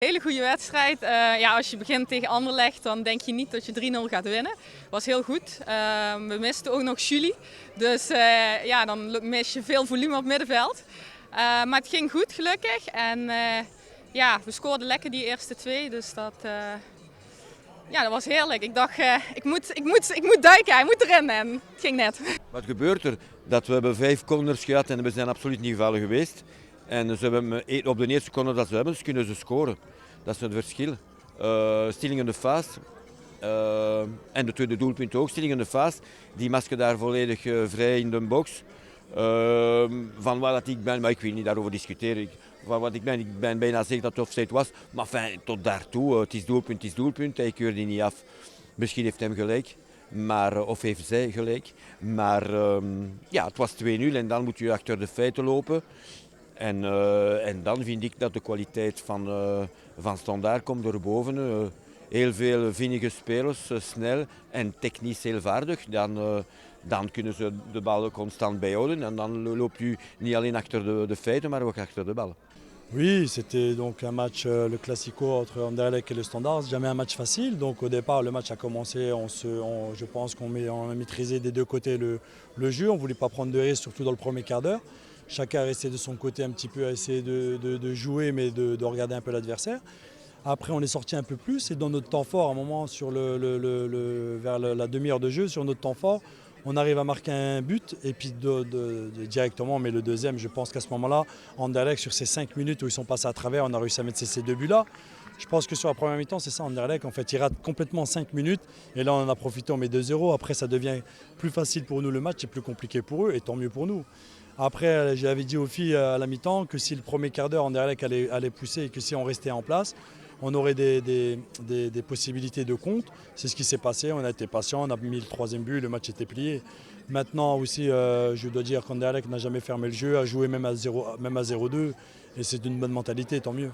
Hele goede wedstrijd. Ja, als je begint tegen Anderlecht, dan denk je niet dat je 3-0 gaat winnen. Was heel goed. We misten ook nog Julie. Dus ja, dan mis je veel volume op middenveld. Maar het ging goed, gelukkig. En ja, we scoorden lekker die eerste twee. Dus ja, dat was heerlijk. Ik dacht, ik moet duiken, hij moet erin. En het ging net. Wat gebeurt er? Dat we hebben 5 corners gehad en we zijn absoluut niet gevallen geweest. En ze hebben op de eerste corner dat ze hebben, dus kunnen ze scoren. Dat is het verschil. Stilling in de Faas. En de tweede doelpunt ook, Stilling in de Faas. Die masker daar volledig vrij in de box. Van waar dat ik ben, maar ik wil niet daarover discussiëren. Van wat ik ben bijna zeker dat het offside was. Maar enfin, tot daartoe, het is doelpunt, hij keurt die niet af. Misschien heeft hij gelijk. Maar, of heeft zij gelijk. Maar ja, het was 2-0 en dan moet je achter de feiten lopen. En dan vind ik dat de kwaliteit van Standaard komt door boven. Heel veel vinnige spelers, snel en technisch heel vaardig. Dan kunnen ze de bal constant bijhouden. En dan loopt u niet alleen achter de feiten, maar ook achter de bal. Oui, c'était donc un match, le Classico entre Anderlecht et le Standard, c'est jamais un match facile. Donc au départ, le match a commencé, je pense qu'on a maîtrisé des deux côtés le jeu. On ne voulait pas prendre de risques, surtout dans le premier quart d'heure. Chacun restait de son côté un petit peu à essayer de jouer, mais de regarder un peu l'adversaire. Après, on est sorti un peu plus et dans notre temps fort, à un moment, vers la demi-heure de jeu, sur notre temps fort, on arrive à marquer un but et puis directement, mais le deuxième, je pense qu'à ce moment-là, Anderlecht, sur ces 5 minutes où ils sont passés à travers, on a réussi à mettre ces deux buts-là. Je pense que sur la première mi-temps, c'est ça, Anderlecht, en fait, ils ratent complètement 5 minutes et là, on en a profité, on met 2-0. Après, ça devient plus facile pour nous le match et plus compliqué pour eux et tant mieux pour nous. Après, j'avais dit aux filles à la mi-temps que si le premier quart d'heure, Anderlecht allait pousser et que si on restait en place, on aurait des possibilités de compte. C'est ce qui s'est passé, on a été patient, on a mis le troisième but, le match était plié. Maintenant aussi, je dois dire qu'Anderlecht n'a jamais fermé le jeu, a joué même à 0-2 et c'est une bonne mentalité, tant mieux.